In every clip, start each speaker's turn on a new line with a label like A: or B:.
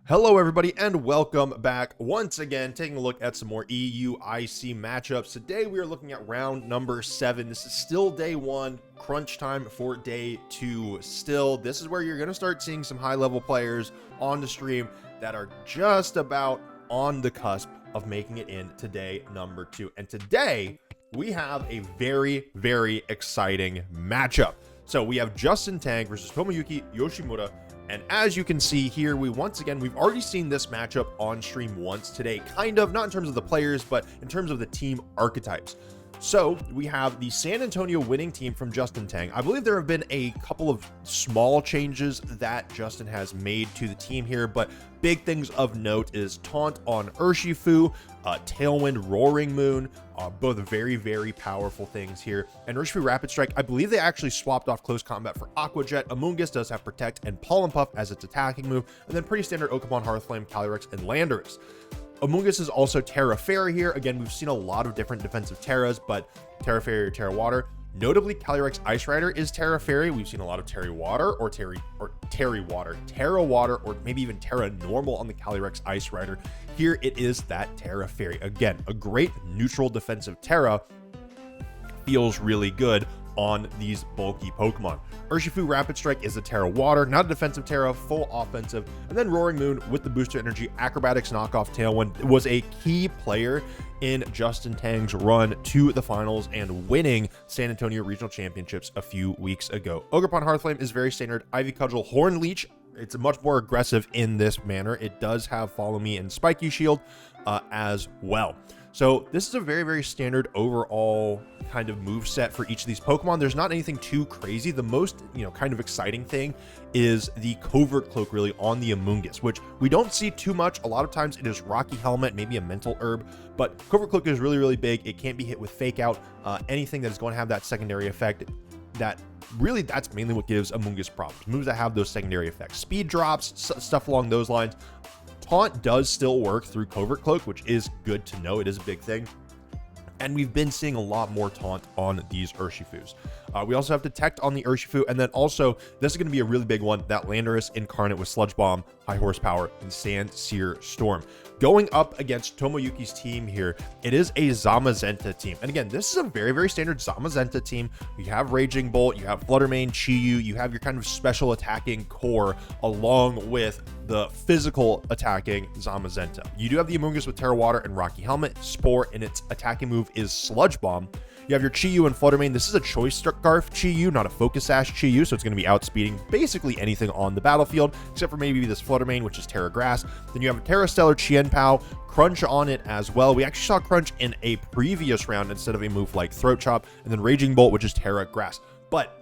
A: Hello everybody and welcome back once again, taking a look at some more EUIC matchups. Today we are looking at round number 7. This is still day 1, crunch time for day 2. Still, this is where you're going to start seeing some high level players on the stream that are just about on the cusp of making it into day number 2. And today we have a very exciting matchup. So we have Tang versus Tomoyuki Yoshimura. And as you can see here, we've already seen this matchup on stream once today, kind of, not in terms of the players, but in terms of the team archetypes. So we have the San Antonio winning team from Tang. I believe there have been a couple of small changes that Justin has made to the team here, but big things of note is Taunt on Urshifu, Tailwind, Roaring Moon, both very powerful things here. And Urshifu Rapid Strike, I believe they actually swapped off Close Combat for Aqua Jet. Amoonguss does have Protect and Pollen Puff as its attacking move, and then pretty standard Okamon, Hearthflame, Calyrex, and Landorus. Amoonguss is also Terra Fairy here. Again, we've seen a lot of different defensive Terras, but Terra Fairy or Terra Water. Notably, Calyrex Ice Rider is Terra Fairy. We've seen a lot of Terra Water, or maybe even Terra Normal on the Calyrex Ice Rider. Here it is that Terra Fairy. Again, a great neutral defensive Terra. Feels really good on these bulky Pokemon. Urshifu Rapid Strike is a Terra Water, not a defensive Terra, full offensive. And then Roaring Moon with the booster energy, Acrobatics knockoff Tailwind, was a key player in Tang's run to the finals and winning San Antonio Regional Championships a few weeks ago. Ogerpon Hearthflame is very standard. Ivy Cudgel, Horn Leech, it's much more aggressive in this manner. It does have Follow Me and Spiky Shield as well. So this is a very standard overall kind of move set for each of these Pokemon. There's not anything too crazy. The most, kind of exciting thing is the Covert Cloak really on the Amoonguss, which we don't see too much. A lot of times it is Rocky Helmet, maybe a Mental Herb, but Covert Cloak is really big. It can't be hit with Fake Out. Anything that is going to have that secondary effect, that's mainly what gives Amoonguss problems. Moves that have those secondary effects. Speed drops, stuff along those lines. Taunt does still work through Covert Cloak, which is good to know. It is a big thing. And we've been seeing a lot more Taunt on these Urshifus. We also have Detect on the Urshifu, and then also, this is going to be a really big one, that Landorus Incarnate with Sludge Bomb, High Horsepower, and Sand Seer Storm. Going up against Tomoyuki's team here, it is a Zamazenta team. And again, this is a very standard Zamazenta team. You have Raging Bolt, you have Flutter Mane, Chi-Yu, you have your kind of special attacking core along with the physical attacking Zamazenta. You do have the Amoonguss with Terra Water and Rocky Helmet. Spore in its attacking move is Sludge Bomb. You have your Chi-Yu and Flutter Mane. This is a Choice Scarf Chi-Yu, not a Focus Sash Chi-Yu, so it's going to be outspeeding basically anything on the battlefield, except for maybe this Flutter Mane, which is Terra Grass. Then you have a Terra Stellar Chien Pao, Crunch on it as well. We actually saw Crunch in a previous round instead of a move like Throat Chop, and then Raging Bolt, which is Terra Grass. But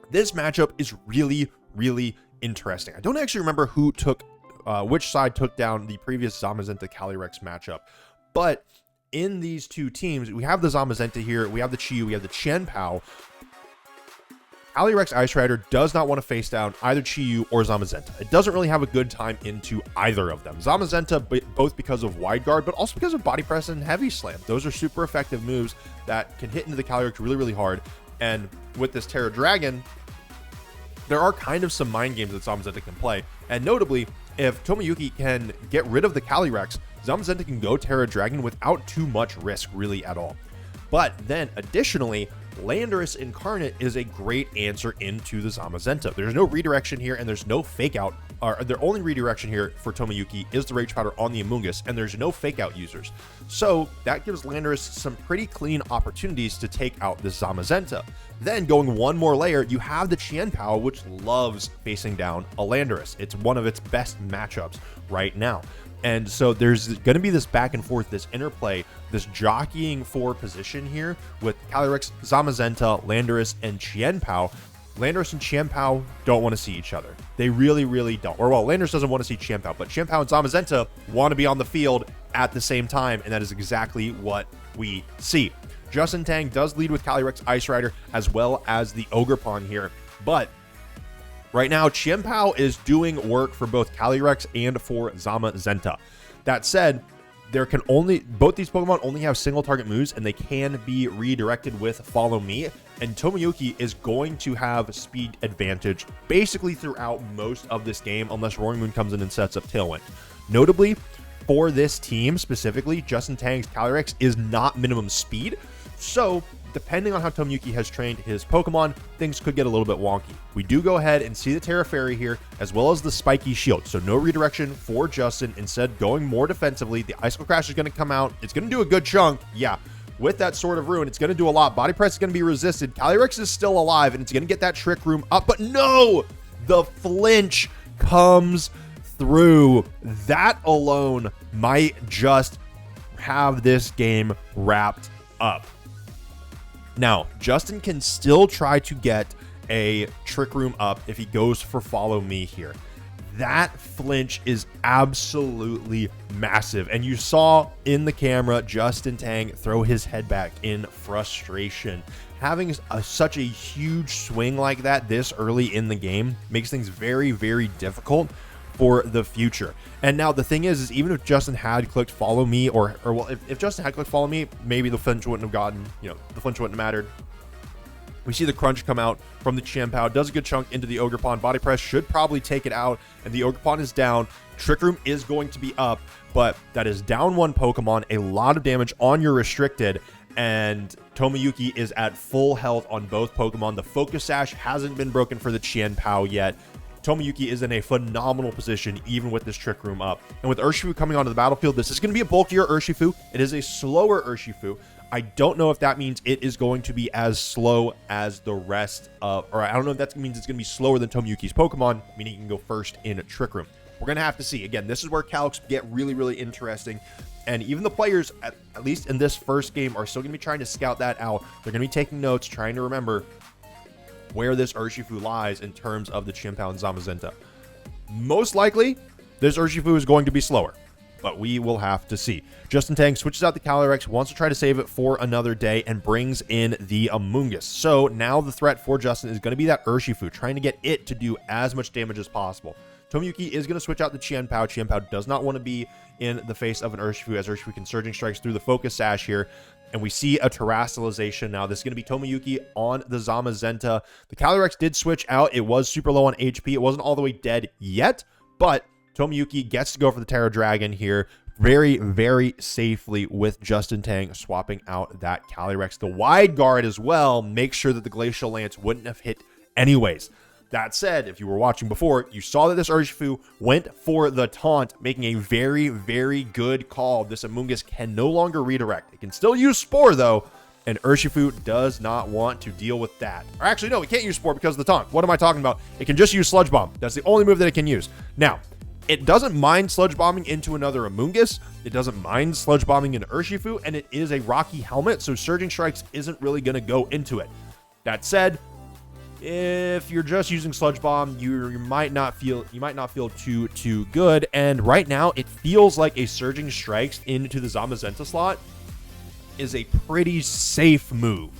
A: this matchup is really interesting. I don't actually remember who took, which side took down the previous Zamazenta Calyrex matchup, but in these two teams, we have the Zamazenta here, we have the Chi-Yu, we have the Chien Pao. Calyrex Ice Rider does not want to face down either Chi-Yu or Zamazenta. It doesn't really have a good time into either of them. Zamazenta, both because of Wide Guard, but also because of Body Press and Heavy Slam. Those are super effective moves that can hit into the Calyrex really hard. And with this Terra Dragon, there are kind of some mind games that Zamazenta can play. And notably, if Tomoyuki can get rid of the Calyrex, Zamazenta can go Terra Dragon without too much risk really at all. But then additionally, Landorus Incarnate is a great answer into the Zamazenta. There's no redirection here and there's no fake out. The only redirection here for Tomoyuki is the Rage Powder on the Amoonguss, and there's no fake out users. So that gives Landorus some pretty clean opportunities to take out the Zamazenta. Then going one more layer, you have the Chien Pao, which loves facing down a Landorus. It's one of its best matchups right now. And so there's going to be this back and forth, this interplay, this jockeying for position here with Calyrex, Zamazenta, Landorus, and Chien Pao. Landorus and Chien Pao don't want to see each other. They really don't. Or well, Landorus doesn't want to see Chien Pao, but Chien Pao and Zamazenta want to be on the field at the same time, and that is exactly what we see. Tang does lead with Calyrex Ice Rider as well as the Ogerpon here, but right now, Chien Pao is doing work for both Calyrex and for Zamazenta. That said, both these Pokemon only have single target moves, and they can be redirected with Follow Me. and Tomoyuki is going to have speed advantage basically throughout most of this game, unless Roaring Moon comes in and sets up Tailwind. Notably, for this team specifically, Justin Tang's Calyrex is not minimum speed, so depending on how Tomoyuki has trained his Pokemon, things could get a little bit wonky. We do go ahead and see the Terra Fairy here, as well as the Spiky Shield, so no redirection for Justin, instead going more defensively. The Icicle Crash is going to come out. It's going to do a good chunk, yeah. With that Sword of Ruin, it's going to do a lot. Body Press is going to be resisted. Calyrex is still alive, and it's going to get that Trick Room up, but no! The flinch comes through. That alone might just have this game wrapped up. Now, Justin can still try to get a Trick Room up if he goes for Follow Me here. That flinch is absolutely massive. And you saw in the camera Justin Tang throw his head back in frustration. Having such a huge swing like that this early in the game makes things very, very difficult for the future. And now the thing is even if Justin had clicked Follow Me, or well, if Justin had clicked Follow Me, maybe the flinch wouldn't have gotten, the flinch wouldn't have mattered. We see the Crunch come out from the Chien-Pao, does a good chunk into the Ogerpon. Body Press should probably take it out, and the Ogerpon is down. Trick Room is going to be up, but that is down one Pokemon, a lot of damage on your restricted, and Tomoyuki is at full health on both Pokemon. The Focus Sash hasn't been broken for the Chien-Pao yet. Tomoyuki is in a phenomenal position, even with this Trick Room up. And with Urshifu coming onto the battlefield, this is going to be a bulkier Urshifu. It is a slower Urshifu. I don't know if that means it is going to be as slow as the rest of, or I don't know if that means it's going to be slower than Tomoyuki's Pokemon, meaning he can go first in Trick Room. We're going to have to see. Again, this is where Calyrex get really, really interesting. And even the players, at least in this first game, are still going to be trying to scout that out. They're going to be taking notes, trying to remember where this Urshifu lies in terms of the Chien-Pao and Zamazenta. Most likely, this Urshifu is going to be slower, but we will have to see. Justin Tang switches out the Calyrex, wants to try to save it for another day, and brings in the Amoonguss. So now the threat for Justin is going to be that Urshifu, trying to get it to do as much damage as possible. Tomoyuki is going to switch out the Chien-Pao. Chien-Pao does not want to be in the face of an Urshifu, as Urshifu can Surging Strikes through the Focus Sash here. And we see a Terastallization now. This is going to be Tomoyuki on the Zamazenta. The Calyrex did switch out. It was super low on HP. It wasn't all the way dead yet, but Tomoyuki gets to go for the Terra Dragon here very, very safely with Justin Tang swapping out that Calyrex. The Wide Guard as well makes sure that the Glacial Lance wouldn't have hit anyways. That said, if you were watching before, you saw that this Urshifu went for the taunt, making a very, very good call. This Amoonguss can no longer redirect. It can still use Spore, though, and Urshifu does not want to deal with that. Or actually, no, it can't use Spore because of the taunt. What am I talking about? It can just use Sludge Bomb. That's the only move that it can use. Now, it doesn't mind Sludge Bombing into another Amoonguss. It doesn't mind Sludge Bombing into Urshifu, and it is a Rocky Helmet, so Surging Strikes isn't really going to go into it. That said, if you're just using Sludge Bomb, you might not feel too good. And right now, it feels like a Surging Strikes into the Zamazenta slot is a pretty safe move.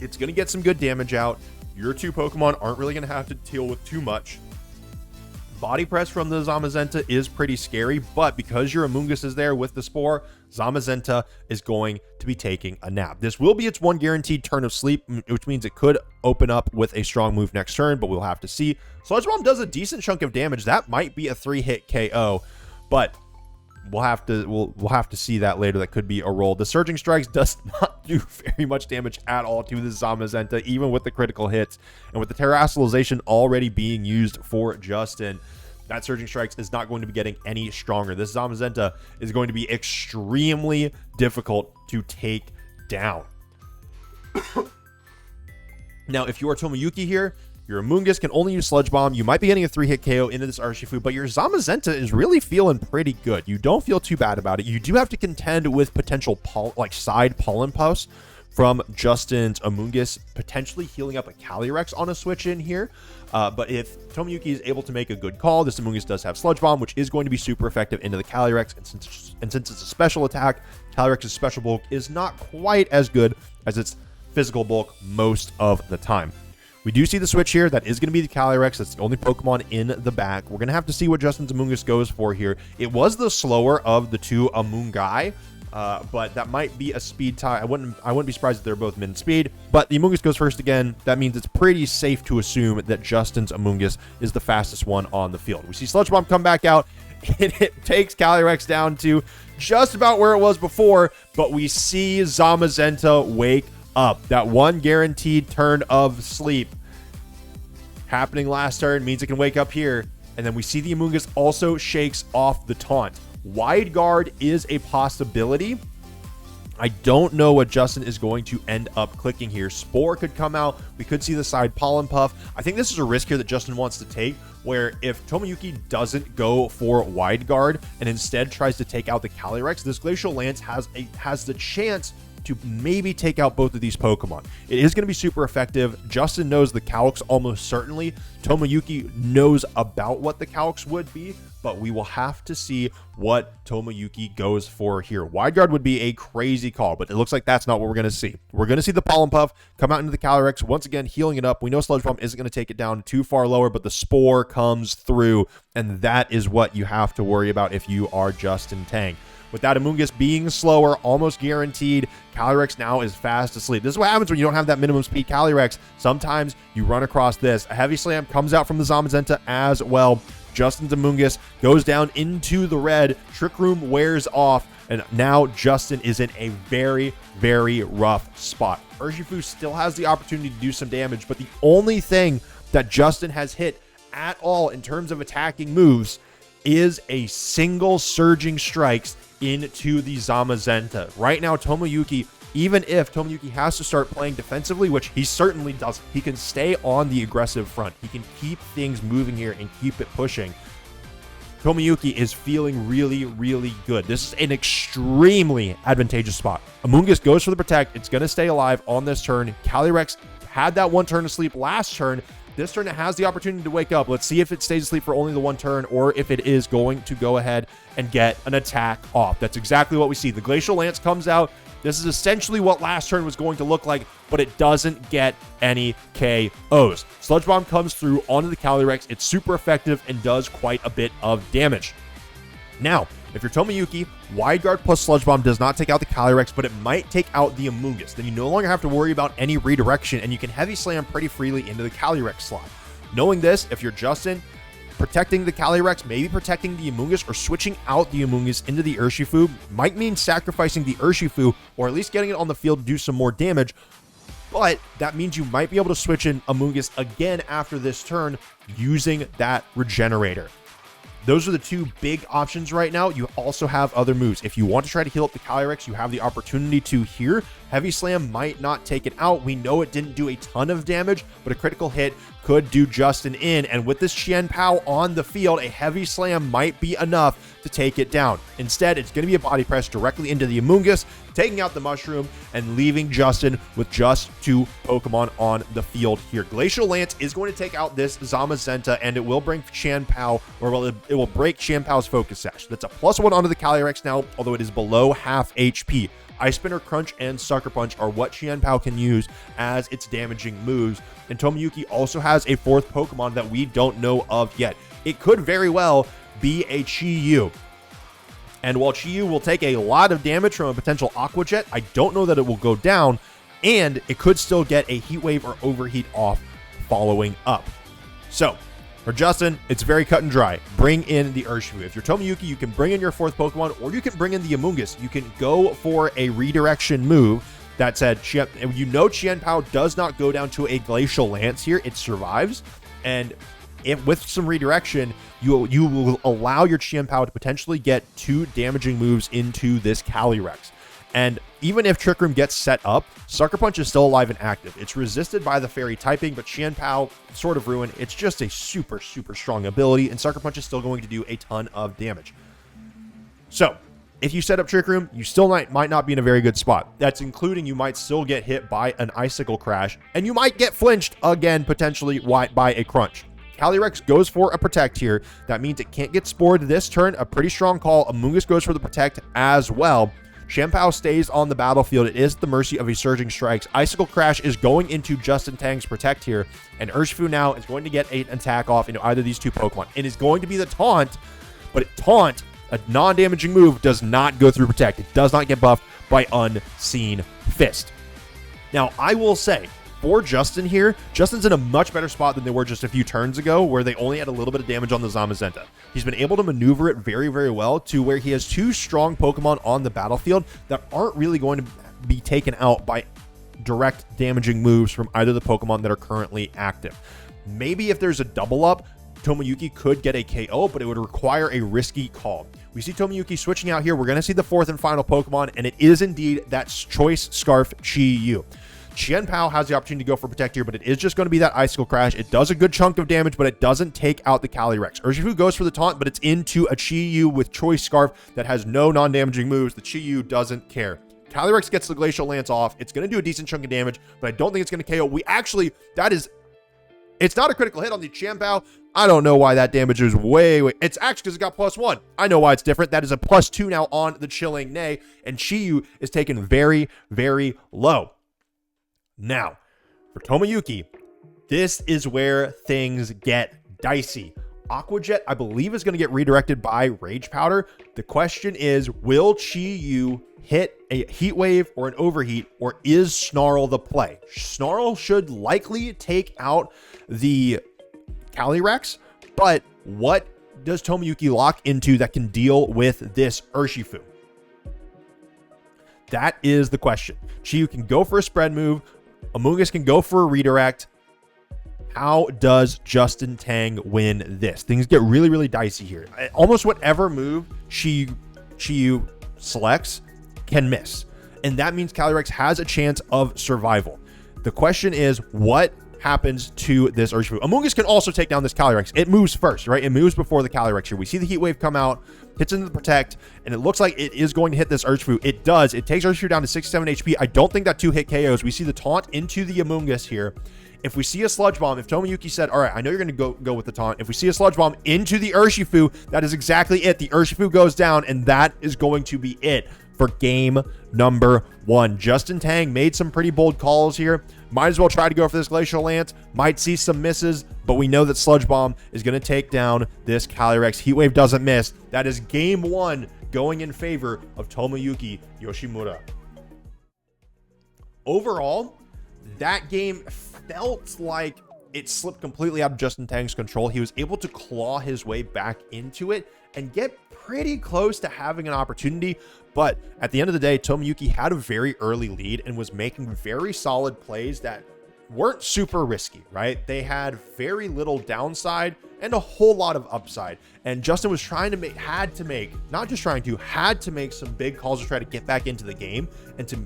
A: It's going to get some good damage out. Your two Pokemon aren't really going to have to deal with too much. Body Press from the Zamazenta is pretty scary, but because your Amoonguss is there with the Spore, Zamazenta is going to be taking a nap. This will be its one guaranteed turn of sleep, which means it could open up with a strong move next turn, but we'll have to see. Sludge Bomb does a decent chunk of damage. That might be a 3-hit KO, but we'll have to see that later. That could be a roll. The Surging Strikes does not do very much damage at all to the Zamazenta, even with the critical hits. And with the Terastallization already being used for Justin, that Surging Strikes is not going to be getting any stronger. This Zamazenta is going to be extremely difficult to take down. Now, if you are Tomoyuki here, your Amoonguss can only use Sludge Bomb. You might be getting a 3-hit KO into this Urshifu, but your Zamazenta is really feeling pretty good. You don't feel too bad about it. You do have to contend with potential side Pollen Puffs from Justin's Amoonguss, potentially healing up a Calyrex on a switch in here. But if Tomoyuki is able to make a good call, this Amoonguss does have Sludge Bomb, which is going to be super effective into the Calyrex. And since it's a special attack, Calyrex's special bulk is not quite as good as its physical bulk most of the time. We do see the switch here. That is going to be the Calyrex. That's the only Pokemon in the back. We're going to have to see what Justin's Amoonguss goes for here. It was the slower of the two Amoonguss. but that might be a speed tie. I wouldn't be surprised if they're both min speed, but the Amoonguss goes first again. That means it's pretty safe to assume that Justin's Amoonguss is the fastest one on the field. We see Sludge Bomb come back out, and it takes Calyrex down to just about where it was before, but we see Zamazenta wake up. That one guaranteed turn of sleep happening last turn means it can wake up here, and then we see the Amoonguss also shakes off the taunt. Wide guard is a possibility. I don't know what Justin is going to end up clicking here. Spore could come out. We could see the side Pollen Puff. I think this is a risk here that Justin wants to take, where if Tomoyuki doesn't go for wide guard and instead tries to take out the Calyrex, this Glacial Lance has the chance to maybe take out both of these Pokemon. It is going to be super effective. Justin knows the Calix almost certainly. Tomoyuki knows about what the Calix would be, but we will have to see what Tomoyuki goes for here. Wide guard would be a crazy call, but it looks like that's not what we're going to see. We're going to see the Pollen Puff come out into the Calyrex, once again healing it up. We know Sludge Bomb isn't going to take it down too far lower, but the Spore comes through, and that is what you have to worry about if you are Justin Tang. With that Amoonguss being slower, almost guaranteed, Calyrex now is fast asleep. This is what happens when you don't have that minimum speed Calyrex. Sometimes you run across this. A Heavy Slam comes out from the Zamazenta as well. Justin's Amoonguss goes down into the red. Trick Room wears off, and now Justin is in a very, very rough spot. Urshifu still has the opportunity to do some damage, but the only thing that Justin has hit at all in terms of attacking moves is a single Surging Strikes into the Zamazenta. Right now, Tomoyuki, even if Tomoyuki has to start playing defensively, which he certainly doesn't, he can stay on the aggressive front. He can keep things moving here and keep it pushing. Tomoyuki is feeling really, really good. This is an extremely advantageous spot. Amoonguss goes for the Protect. It's going to stay alive on this turn. Calyrex had that one turn of sleep last turn. This turn, it has the opportunity to wake up. Let's see if it stays asleep for only the one turn or if it is going to go ahead and get an attack off. That's exactly what we see. The Glacial Lance comes out. This is essentially what last turn was going to look like, but it doesn't get any KOs. Sludge Bomb comes through onto the Calyrex. It's super effective and does quite a bit of damage. Now, if you're Tomoyuki, Wide Guard plus Sludge Bomb does not take out the Calyrex, but it might take out the Amoonguss. Then you no longer have to worry about any redirection, and you can Heavy Slam pretty freely into the Calyrex slot. Knowing this, if you're Justin, protecting the Calyrex, maybe protecting the Amoonguss, or switching out the Amoonguss into the Urshifu might mean sacrificing the Urshifu, or at least getting it on the field to do some more damage. But that means you might be able to switch in Amoonguss again after this turn using that Regenerator. Those are the two big options right now. You also have other moves. If you want to try to heal up the Calyrex, you have the opportunity to here. Heavy Slam might not take it out. We know it didn't do a ton of damage, but a critical hit could do Justin in. And with this Qianpao on the field, a Heavy Slam might be enough to take it down. Instead, it's going to be a body press directly into the Amoonguss, taking out the Mushroom and leaving Justin with just two Pokemon on the field here. Glacial Lance is going to take out this Zamazenta, and it will bring Qianpao, or it will break Qianpao's Focus Sash. That's a +1 onto the Calyrex now, although it is below half HP. Ice Spinner, Crunch, and Sucker Punch are what Qianpao can use as its damaging moves. And Tomoyuki also has a fourth Pokemon that we don't know of yet. It could very well be a Chi-Yu. And while Chi-Yu will take a lot of damage from a potential Aqua Jet, I don't know that it will go down, and it could still get a Heat Wave or Overheat off following up. So, for Justin, it's very cut and dry. Bring in the Urshifu. If you're Tomoyuki, you can bring in your fourth Pokemon, or you can bring in the Amoonguss. You can go for a redirection move. That said, you know Qianpao does not go down to a Glacial Lance here. It survives, and with some redirection, you will allow your Qianpao to potentially get two damaging moves into this Calyrex. And even if Trick Room gets set up, Sucker Punch is still alive and active. It's resisted by the Fairy typing, but Qianpao, sort of ruined. It's just a super, super strong ability, and Sucker Punch is still going to do a ton of damage. So, if you set up Trick Room, you still might not be in a very good spot. That's including you might still get hit by an Icicle Crash, and you might get flinched again, potentially by a Crunch. Calyrex goes for a Protect here. That means it can't get Spored this turn. A pretty strong call. Amoonguss goes for the Protect as well. Qianpao stays on the battlefield. It is at the mercy of a Surging Strikes. Icicle Crash is going into Justin Tang's Protect here, and Urshifu now is going to get an attack off into either of these two Pokemon. It is going to be the Taunt, but Taunt a non-damaging move does not go through Protect. It does not get buffed by Unseen Fist. Now, I will say, for Justin here, Justin's in a much better spot than they were just a few turns ago, where they only had a little bit of damage on the Zamazenta. He's been able to maneuver it very, very well to where he has two strong Pokemon on the battlefield that aren't really going to be taken out by direct damaging moves from either of the Pokemon that are currently active. Maybe if there's a double up, Tomoyuki could get a KO, but it would require a risky call. We see Tomoyuki switching out here. We're going to see the fourth and final Pokemon, and it is indeed that Choice Scarf Chi-Yu. Chien Pao has the opportunity to go for Protect here, but it is just going to be that Icicle Crash. It does a good chunk of damage, but it doesn't take out the Calyrex. Urshifu goes for the taunt, but it's into a Chi-Yu with Choice Scarf that has no non-damaging moves. The Chi-Yu doesn't care. Calyrex gets the Glacial Lance off. It's going to do a decent chunk of damage, but I don't think it's going to KO. It's not a critical hit on the Chien Pao. I don't know why that damage is way. It's actually because it got +1. I know why it's different. That is a +2 now on the Chilling Neigh, and Chi-Yu is taken very, very low. Now, for Tomoyuki, this is where things get dicey. Aqua Jet, I believe, is going to get redirected by Rage Powder. The question is, will Chi-Yu hit a Heat Wave or an Overheat, or is Snarl the play? Snarl should likely take out the Calyrex, but what does Tomoyuki lock into that can deal with this Urshifu? That is the question. Chi-Yu can go for a spread move. Amoonguss can go for a redirect. How does Justin Tang win this? Things get really, really dicey here. Almost whatever move Chi-Yu selects can miss. And that means Calyrex has a chance of survival. The question is, what happens to this Urshifu? Amoonguss can also take down this Calyrex. It moves first, right? It moves before the Calyrex here. We see the Heat Wave come out, hits into the Protect, and it looks like it is going to hit this Urshifu. It does. It takes Urshifu down to 67 HP. I don't think that 2-hit KOs. We see the taunt into the Amoonguss here. If we see a Sludge Bomb, if Tomoyuki said, all right, I know you're going to go with the taunt. If we see a Sludge Bomb into the Urshifu, that is exactly it. The Urshifu goes down, and that is going to be it for game number 1. Justin Tang made some pretty bold calls here. Might as well try to go for this Glacial Lance. Might see some misses, but we know that Sludge Bomb is going to take down this Calyrex. Heat Wave doesn't miss. That is game 1 going in favor of Tomoyuki Yoshimura. Overall, that game felt like it slipped completely out of Justin Tang's control. He was able to claw his way back into it and get pretty close to having an opportunity. But at the end of the day, Tomoyuki had a very early lead and was making very solid plays that weren't super risky, right? They had very little downside and a whole lot of upside. And Justin was had to make some big calls to try to get back into the game and to,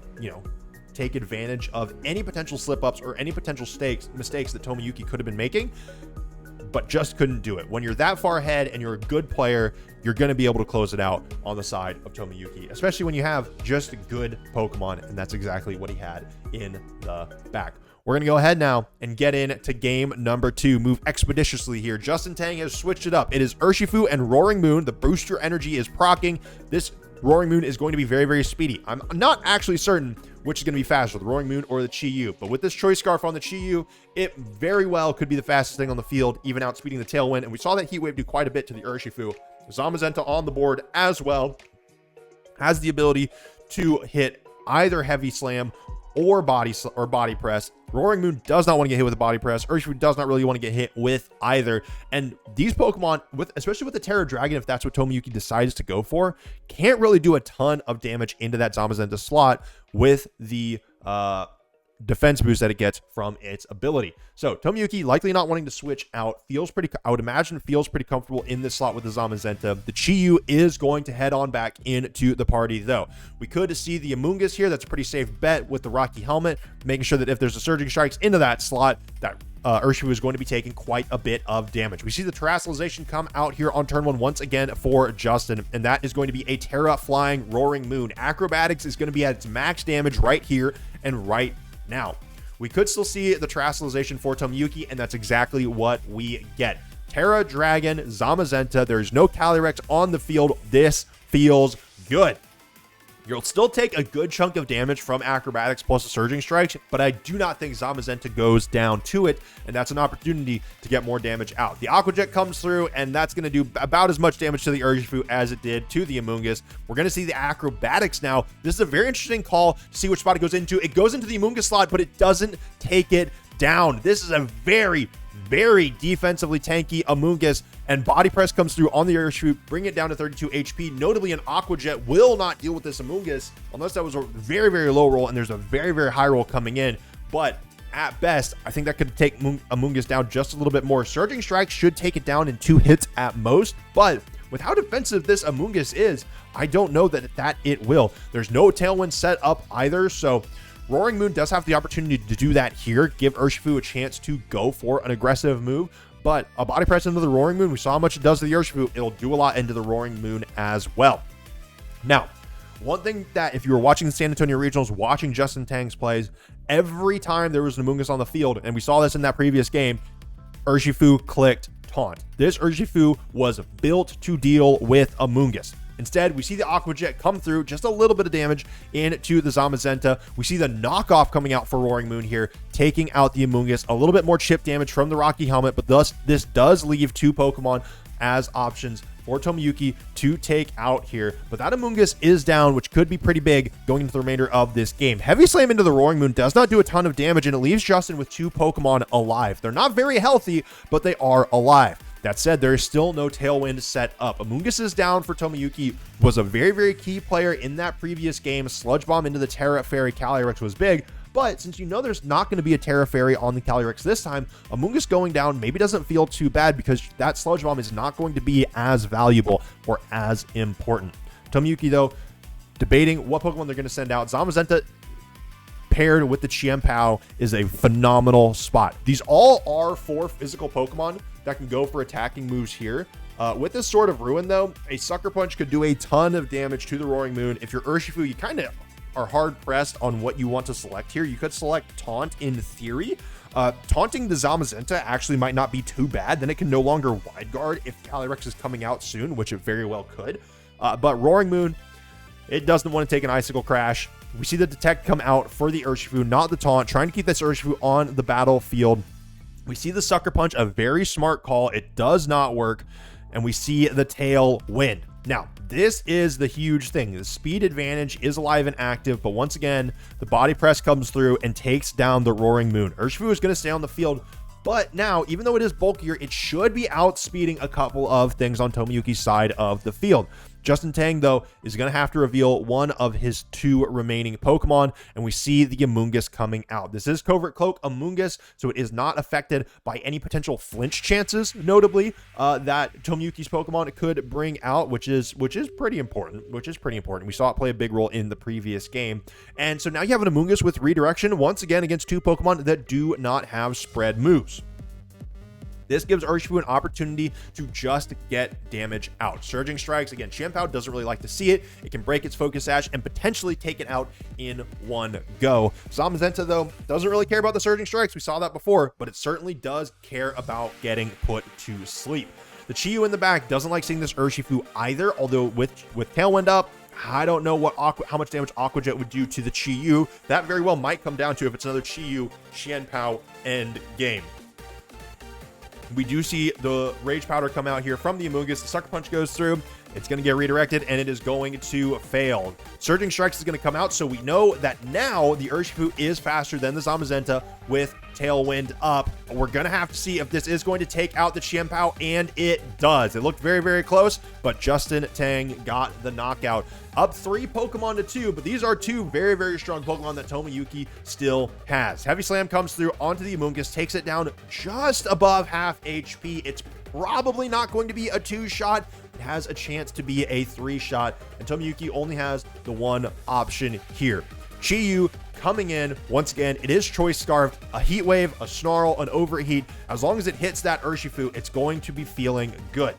A: take advantage of any potential slip-ups or any potential mistakes that Tomoyuki could have been making, but just couldn't do it. When you're that far ahead and you're a good player, you're going to be able to close it out on the side of Tomoyuki, especially when you have just good Pokemon, and that's exactly what he had in the back. We're going to go ahead now and get into game number 2. Move expeditiously here. Justin Tang has switched it up. It is Urshifu and Roaring Moon. The booster energy is proccing. This Roaring Moon is going to be very, very speedy. I'm not actually certain which is going to be faster, the Roaring Moon or the Chi-Yu. But with this Choice Scarf on the Chi-Yu, it very well could be the fastest thing on the field, even outspeeding the Tailwind. And we saw that Heat Wave do quite a bit to the Urshifu. Zamazenta on the board as well has the ability to hit either Heavy Slam or body press. Roaring Moon does not want to get hit with a body press. Urshifu does not really want to get hit with either. And these Pokemon, especially with the Terra Dragon, if that's what Tomoyuki decides to go for, can't really do a ton of damage into that Zamazenta slot with the defense boost that it gets from its ability. So Tomoyuki, likely not wanting to switch out, I would imagine feels pretty comfortable in this slot with the Zamazenta. The Chi-Yu is going to head on back into the party, though. We could see the Amoonguss here. That's a pretty safe bet with the Rocky Helmet, making sure that if there's a Surging Strikes into that slot, that Urshifu is going to be taking quite a bit of damage. We see the Terrassalization come out here on turn 1 once again for Justin, and that is going to be a Terra Flying Roaring Moon. Acrobatics is going to be at its max damage right here and right now. We could still see the Terrassalization for Tomoyuki, and that's exactly what we get. Terra Dragon, Zamazenta. There's no Calyrex on the field. This feels good. You'll still take a good chunk of damage from Acrobatics plus the Surging Strikes, but I do not think Zamazenta goes down to it, and that's an opportunity to get more damage out. The Aqua Jet comes through, and that's going to do about as much damage to the Urshifu as it did to the Amoonguss. We're going to see the Acrobatics now. This is a very interesting call to see which spot it goes into. It goes into the Amoonguss slot, but it doesn't take it down. This is a very defensively tanky Amoonguss, and Body Press comes through on the Urshifu, bring it down to 32 HP. Notably, an Aqua Jet will not deal with this Amoonguss unless that was a very low roll and there's a very high roll coming in. But at best, I think that could take Amoonguss down just a little bit more. Surging Strike should take it down in 2 hits at most, but with how defensive this Amoonguss is, I don't know that it will. There's no Tailwind set up either, so Roaring Moon does have the opportunity to do that here, give Urshifu a chance to go for an aggressive move, but a Body Press into the Roaring Moon, we saw how much it does to the Urshifu, it'll do a lot into the Roaring Moon as well. Now, one thing that if you were watching the San Antonio Regionals, watching Justin Tang's plays, every time there was an Amoonguss on the field, and we saw this in that previous game, Urshifu clicked Taunt. This Urshifu was built to deal with Amoonguss. Instead, we see the Aqua Jet come through, just a little bit of damage into the Zamazenta. We see the knockoff coming out for Roaring Moon here, taking out the Amoonguss. A little bit more chip damage from the Rocky Helmet, but thus this does leave 2 Pokemon as options for Tomoyuki to take out here. But that Amoonguss is down, which could be pretty big going into the remainder of this game. Heavy Slam into the Roaring Moon does not do a ton of damage, and it leaves Justin with 2 Pokemon alive. They're not very healthy, but they are alive. That said, there is still no Tailwind set up. Amoonguss is down for Tomoyuki, was a very key player in that previous game. Sludge Bomb into the Terra Fairy Calyrex was big, but since you know there's not going to be a Terra Fairy on the Calyrex this time, Amoonguss going down maybe doesn't feel too bad because that Sludge Bomb is not going to be as valuable or as important. Tomoyuki, though, debating what Pokemon they're going to send out. Zamazenta paired with the Chien-Pao is a phenomenal spot. These all are 4 physical Pokemon that can go for attacking moves here. With this Sword of Ruin, though, a Sucker Punch could do a ton of damage to the Roaring Moon. If you're Urshifu, you kind of are hard-pressed on what you want to select here. You could select Taunt in theory. Taunting the Zamazenta actually might not be too bad. Then it can no longer Wide Guard if Calyrex is coming out soon, which it very well could. But Roaring Moon, it doesn't want to take an Icicle Crash. We see the Detect come out for the Urshifu, not the Taunt, trying to keep this Urshifu on the battlefield. We see the Sucker Punch, a very smart call. It does not work, and we see the Tailwind. Now, this is the huge thing. The speed advantage is alive and active, but once again, the Body Press comes through and takes down the Roaring Moon. Urshifu is going to stay on the field, but now, even though it is bulkier, it should be outspeeding a couple of things on Tomoyuki's side of the field. Justin Tang, though, is going to have to reveal one of his 2 remaining Pokemon, and we see the Amoonguss coming out. This is Covert Cloak Amoonguss, so it is not affected by any potential flinch chances, notably, that Tomoyuki's Pokemon could bring out, which is pretty important, We saw it play a big role in the previous game. And so now you have an Amoonguss with Redirection, once again, against 2 Pokemon that do not have spread moves. This gives Urshifu an opportunity to just get damage out. Surging Strikes, again, Chien-Pao doesn't really like to see it. It can break its Focus Sash and potentially take it out in one go. Zamazenta, though, doesn't really care about the Surging Strikes. We saw that before, but it certainly does care about getting put to sleep. The Chi-Yu in the back doesn't like seeing this Urshifu either, although with Tailwind up, I don't know how much damage Aqua Jet would do to the Chi-Yu. That very well might come down to if it's another Chi-Yu, Chien-Pao end game. We do see the Rage Powder come out here from the Amoonguss. The Sucker Punch goes through. It's going to get redirected, and it is going to fail. Surging Strikes is going to come out, so we know that now the Urshifu is faster than the Zamazenta with Tailwind up. We're going to have to see if this is going to take out the Chien-Pao, and it does. It looked very close, but Justin Tang got the knockout. Up 3 Pokemon to 2, but these are 2 very strong Pokemon that Tomoyuki still has. Heavy Slam comes through onto the Amoonguss, takes it down just above half HP. It's probably not going to be a 2-shot. It has a chance to be a 3-shot, and Tomoyuki only has the one option here. Chi-Yu coming in. Once again, it is Choice Scarfed, a Heat Wave, a Snarl, an Overheat. As long as it hits that Urshifu, it's going to be feeling good.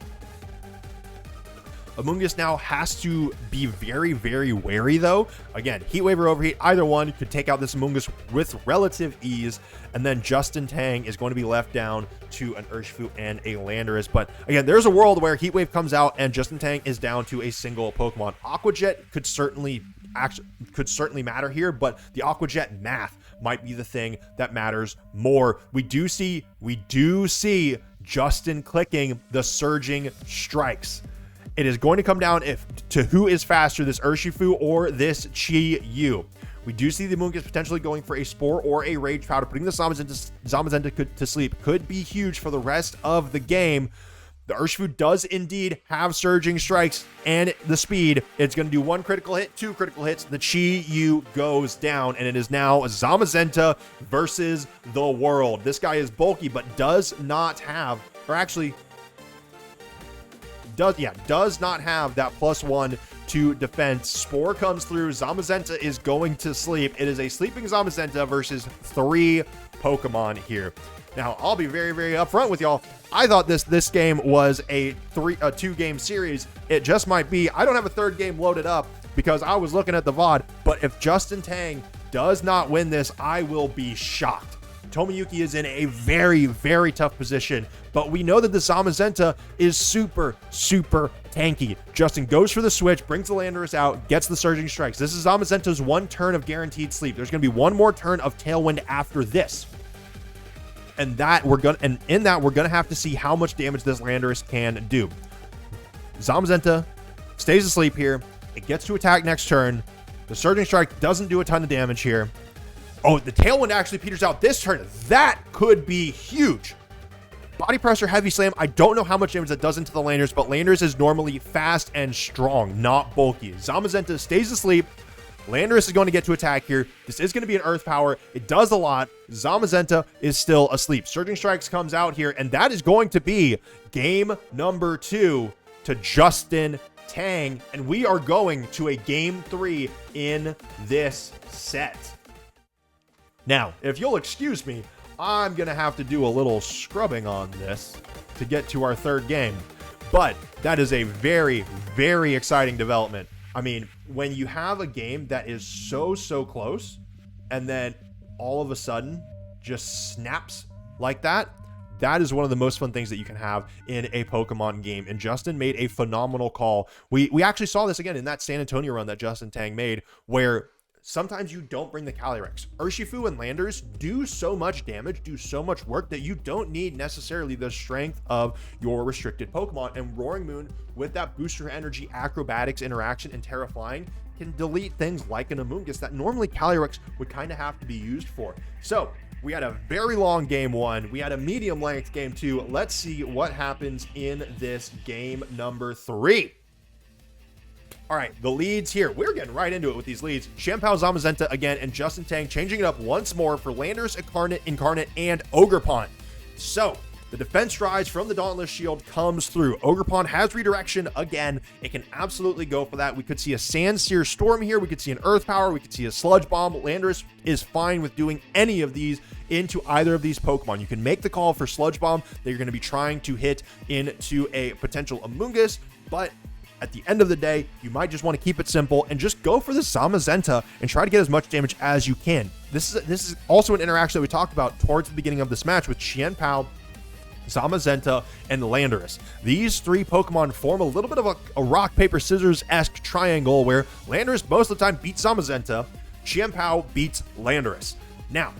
A: Amoonguss now has to be very wary, though. Again, Heat Wave or Overheat, either one could take out this Amoonguss with relative ease, and then Justin Tang is going to be left down to an Urshifu and a Landorus. But again, there's a world where Heat Wave comes out and Justin Tang is down to a single Pokemon. Aqua Jet could certainly actually could certainly matter here, but the Aqua Jet math might be the thing that matters more. We do see Justin clicking the surging strikes. It is going to come down to who is faster, this Urshifu or this Chi-Yu. We do see the Amoonguss potentially going for a Spore or a Rage Powder. Putting the Zamazenta to sleep could be huge for the rest of the game. The Urshifu does indeed have surging strikes and the speed. It's going to do 1 critical hit, 2 critical hits. The Chi-Yu goes down, and it is now Zamazenta versus the world. This guy is bulky, but does not have, or actually does not have that +1 to defense. Spore comes through. Zamazenta is going to sleep. It is a sleeping Zamazenta versus 3 Pokemon here. Now, I'll be very, very upfront with y'all. I thought this game was a 2-game series. It just might be. I don't have a 3rd game loaded up because I was looking at the VOD. But if Justin Tang does not win this, I will be shocked. Tomoyuki is in a very, very tough position, but we know that the Zamazenta is super, super tanky. Justin goes for the switch, brings the Landorus out, gets the surging strikes. This is Zamazenta's 1 turn of guaranteed sleep. There's going to be 1 more turn of Tailwind after this. And in that, we're gonna have to see how much damage this Landorus can do. Zamazenta stays asleep here. It gets to attack next turn. The surging strike doesn't do a ton of damage here. Oh, the Tailwind actually peters out this turn. That could be huge. Body pressure, heavy slam. I don't know how much damage that does into the Landorus, but Landorus is normally fast and strong, not bulky. Zamazenta stays asleep. Landorus is going to get to attack here. This is going to be an Earth Power. It does a lot. Zamazenta is still asleep. Surging Strikes comes out here, and that is going to be game number 2 to Justin Tang, and we are going to a game 3 in this set. Now, if you'll excuse me, I'm going to have to do a little scrubbing on this to get to our 3rd game, but that is a very, very exciting development. I mean, when you have a game that is so close and then all of a sudden just snaps like that, that is one of the most fun things that you can have in a Pokemon game. And Justin made a phenomenal call. We actually saw this again in that San Antonio run that Justin Tang made, where sometimes you don't bring the Calyrex. Urshifu and Landorus do so much damage, do so much work that you don't need necessarily the strength of your restricted Pokemon. And Roaring Moon, with that booster energy, acrobatics, interaction, and Terra Flying, can delete things like an Amoonguss that normally Calyrex would kind of have to be used for. So we had a very long game 1. We had a medium length game 2. Let's see what happens in this game number 3. All right, the leads here. We're getting right into it with these leads. Shampao, Zamazenta again, and Justin Tang changing it up once more for Landorus, Incarnate, and Ogerpon. So, the defense rise from the Dauntless Shield comes through. Ogerpon has redirection again. It can absolutely go for that. We could see a Sandsear Storm here. We could see an Earth Power. We could see a Sludge Bomb. Landorus is fine with doing any of these into either of these Pokemon. You can make the call for Sludge Bomb that you're going to be trying to hit into a potential Amoonguss, but at the end of the day, you might just want to keep it simple and just go for the Zamazenta and try to get as much damage as you can. This is also an interaction that we talked about towards the beginning of this match with Qianpao, Zamazenta, and Landorus. These 3 Pokemon form a little bit of a rock, paper, scissors-esque triangle where Landorus most of the time beats Zamazenta, Qianpao beats Landorus. Now,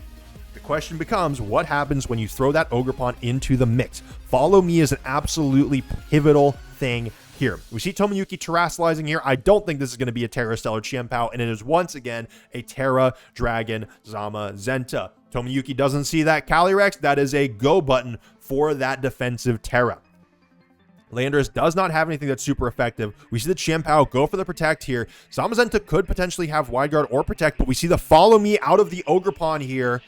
A: the question becomes, what happens when you throw that Ogerpon into the mix? Follow Me is an absolutely pivotal thing here. We see Tomoyuki terrestrializing here. I don't think this is going to be a Terra Stellar Qianpao, and it is once again a Terra Dragon Zamazenta. Tomoyuki doesn't see that Calyrex. That is a go button for that defensive Terra. Landorus does not have anything that's super effective. We see the Qianpao go for the Protect here. Zamazenta could potentially have Wide Guard or Protect, but we see the Follow Me out of the Ogerpon here.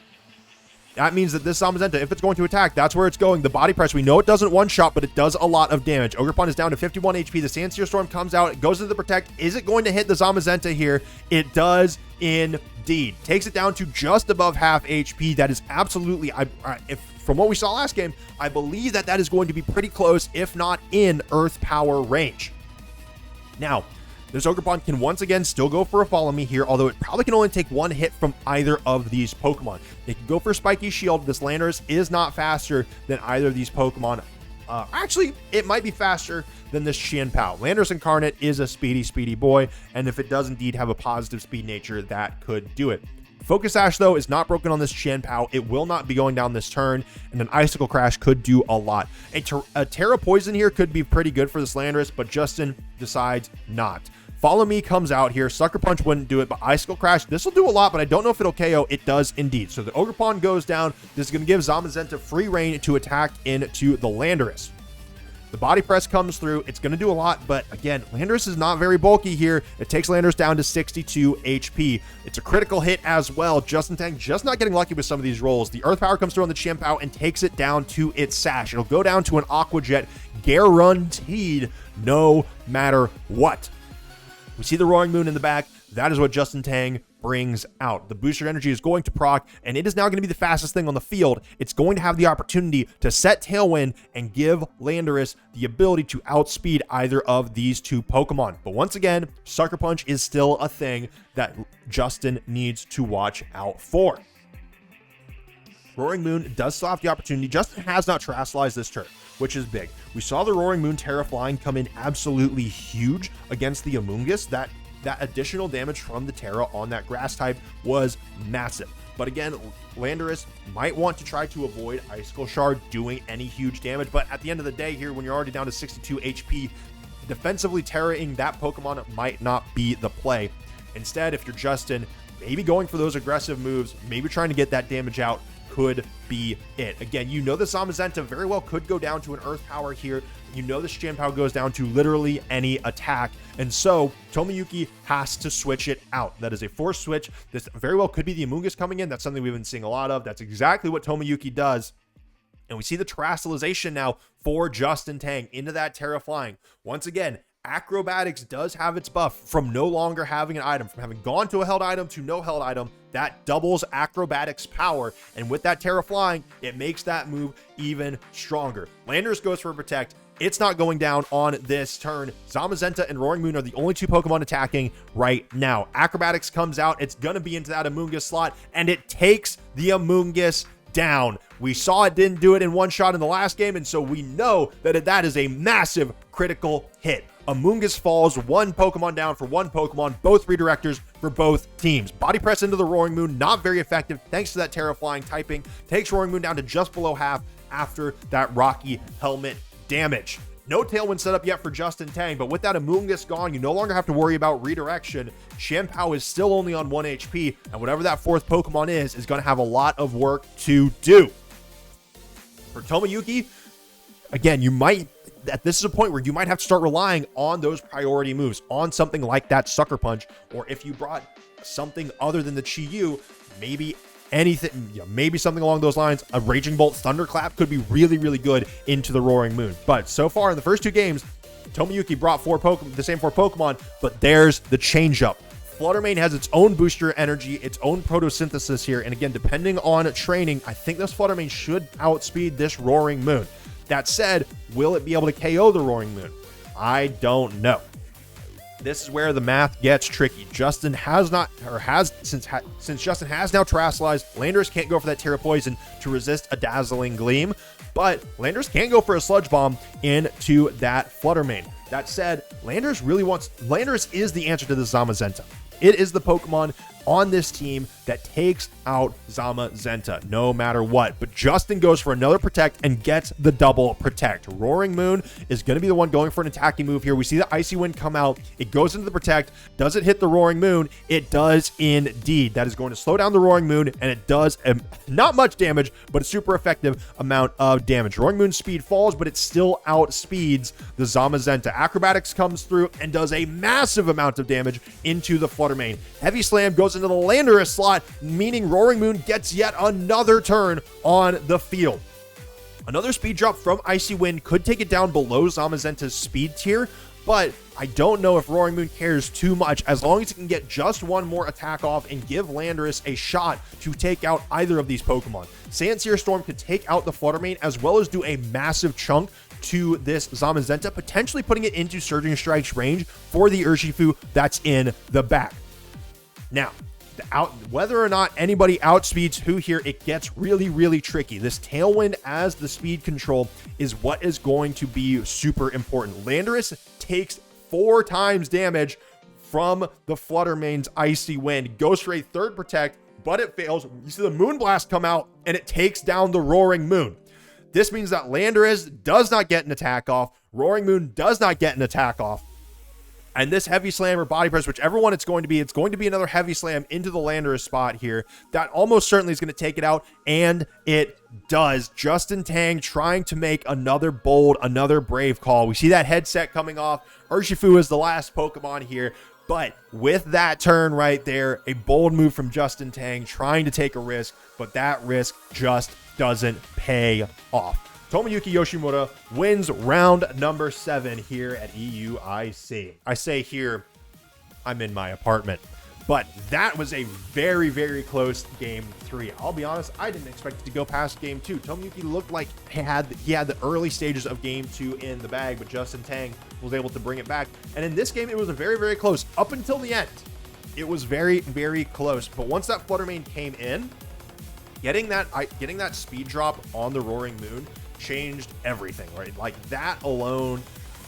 A: That means that this Zamazenta, if it's going to attack, that's where it's going. The body press, we know it doesn't one-shot, but it does a lot of damage. Ogerpon is down to 51 HP. The Sandsear Storm comes out. It goes into the Protect. Is it going to hit the Zamazenta here? It does indeed. Takes it down to just above half HP. That is absolutely, from what we saw last game, I believe that is going to be pretty close, if not in Earth Power range. Now, this Ogerpon can once again still go for a Follow Me here, although it probably can only take 1 hit from either of these Pokemon. It can go for Spiky Shield. This Landorus is not faster than either of these Pokemon Actually, it might be faster than this Qianpao. Landorus Incarnate is a speedy boy, and if it does indeed have a positive speed nature, that could do it. Focus Sash, though, is not broken on this Qianpao. It will not be going down this turn, and an Icicle Crash could do a lot. A Terra Poison here could be pretty good for this Landorus, but Justin decides not. Follow Me comes out here. Sucker Punch wouldn't do it, but Icicle Crash, this will do a lot, but I don't know if it'll KO. It does indeed. So the Ogerpon goes down. This is going to give Zamazenta free reign to attack into the Landorus. The Body Press comes through. It's going to do a lot, but again, Landorus is not very bulky here. It takes Landorus down to 62 HP. It's a critical hit as well. Justin Tang just not getting lucky with some of these rolls. The Earth Power comes through on the Qianpao and takes it down to its Sash. It'll go down to an Aqua Jet, guaranteed no matter what. We see the Roaring Moon in the back. That is what Justin Tang brings out. The booster energy is going to proc, and it is now going to be the fastest thing on the field. It's going to have the opportunity to set Tailwind and give Landorus the ability to outspeed either of these two Pokemon. But once again, Sucker Punch is still a thing that Justin needs to watch out for. Roaring Moon does still have the opportunity. Justin has not Terastallized this turn, which is big. We saw the Roaring Moon Terra Flying come in absolutely huge against the Amoonguss. That additional damage from the Terra on that grass type was massive. But again, Landorus might want to try to avoid Icicle Shard doing any huge damage. But at the end of the day here, when you're already down to 62 HP, defensively Terra-ing that Pokemon might not be the play. Instead, if you're Justin, maybe going for those aggressive moves, maybe trying to get that damage out, could be it. Again, you know the Zamazenta very well could go down to an Earth Power here. You know the Qianpao goes down to literally any attack. And so Tomoyuki has to switch it out. That is a forced switch. This very well could be the Amoonguss coming in. That's something we've been seeing a lot of. That's exactly what Tomoyuki does. And we see the Terastallization now for Justin Tang into that Terra Flying. Once again, Acrobatics does have its buff from no longer having an item, from having gone to a held item to no held item. That doubles Acrobatics power, and with that Terra Flying, it makes that move even stronger. Landorus goes for Protect. It's not going down on this turn. Zamazenta and Roaring Moon are the only two Pokemon attacking right now. Acrobatics comes out. It's going to be into that Amoonguss slot, and it takes the Amoonguss down. We saw it didn't do it in one shot in the last game, and so we know that that is a massive critical hit. Amoonguss falls, one Pokemon down for one Pokemon, both redirectors for both teams. Body Press into the Roaring Moon, not very effective thanks to that Terra Flying typing. Takes Roaring Moon down to just below half after that Rocky Helmet damage. No Tailwind setup yet for Justin Tang, but with that Amoonguss gone, you no longer have to worry about redirection. Qianpao is still only on 1 HP, and whatever that fourth Pokemon is going to have a lot of work to do. For Tomoyuki, again, this is a point where you might have to start relying on those priority moves, on something like that Sucker Punch, or if you brought something other than the Chi-Yu, maybe anything, maybe something along those lines. A Raging Bolt Thunderclap could be really, really good into the Roaring Moon. But so far in the first two games, Tomoyuki brought the same four Pokemon, but there's the change-up. Fluttermane has its own booster energy, its own photosynthesis here, and again, depending on training, I think this Fluttermane should outspeed this Roaring Moon. That said, will it be able to KO the Roaring Moon? I don't know. This is where the math gets tricky. Justin has not, or has, since Justin has now Terastallized, Landorus can't go for that Terra Poison to resist a Dazzling Gleam, but Landorus can go for a Sludge Bomb into that Fluttermane. That said, Landorus is the answer to the Zamazenta. It is the Pokemon on this team that takes out Zamazenta no matter what. But Justin goes for another Protect and gets the double Protect. Roaring Moon is going to be the one going for an attacking move here. We see the Icy Wind come out. It goes into the Protect. Does it hit the Roaring Moon? It does indeed. That is going to slow down the Roaring Moon, and it does not much damage, but a super effective amount of damage. Roaring Moon's speed falls, but it still outspeeds the Zamazenta. Acrobatics comes through and does a massive amount of damage into the Fluttermane. Heavy Slam goes into the Landorus slot, meaning Roaring Moon gets yet another turn on the field. Another speed drop from Icy Wind could take it down below Zamazenta's speed tier, but I don't know if Roaring Moon cares too much as long as it can get just one more attack off and give Landorus a shot to take out either of these Pokemon. Sandsear Storm could take out the Fluttermane as well as do a massive chunk to this Zamazenta, potentially putting it into Surging Strike's range for the Urshifu that's in the back. Now, whether or not anybody outspeeds who here, it gets really, really tricky. This Tailwind as the speed control is what is going to be super important. Landorus takes 4 times damage from the Flutter Mane's Icy Wind. Ghost Ray third protect, but it fails. You see the Moonblast come out and it takes down the Roaring Moon. This means that Landorus does not get an attack off. Roaring Moon does not get an attack off. And this Heavy Slam or Body Press, whichever one it's going to be another Heavy Slam into the Landorus spot here. That almost certainly is going to take it out, and it does. Justin Tang trying to make another bold, another brave call. We see that headset coming off. Urshifu is the last Pokemon here. But with that turn right there, a bold move from Justin Tang, trying to take a risk, but that risk just doesn't pay off. Tomoyuki Yoshimura wins round number 7 here at EUIC. I say here, I'm in my apartment, but that was a very, very close game 3. I'll be honest, I didn't expect it to go past game 2. Tomoyuki looked like he had the early stages of game 2 in the bag, but Justin Tang was able to bring it back. And in this game, it was a very, very close up until the end. It was very, very close. But once that Flutter Mane came in, getting that speed drop on the Roaring Moon changed everything, right? Like that alone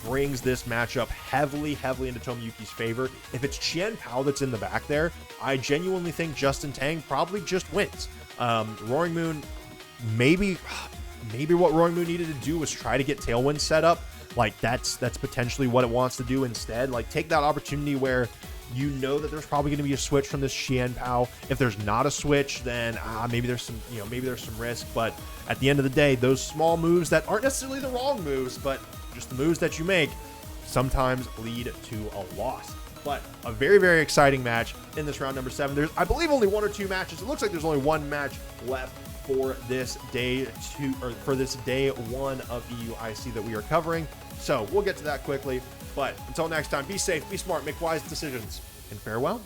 A: brings this matchup heavily into Tomoyuki's favor. If it's Qian Pao that's in the back there, I genuinely think Justin Tang probably just wins. Roaring Moon, maybe what Roaring Moon needed to do was try to get Tailwind set up. Like that's potentially what it wants to do instead. Like take that opportunity where you know that there's probably going to be a switch from this Qian Pao. If there's not a switch, then maybe there's some risk. But at the end of the day, those small moves that aren't necessarily the wrong moves, but just the moves that you make sometimes lead to a loss. But a very, very exciting match in this round number 7. There's, I believe, only 1 or 2 matches. It looks like there's only 1 match left for this day 2, or for this day 1 of EUIC that we are covering. So we'll get to that quickly. But until next time, be safe, be smart, make wise decisions, and farewell.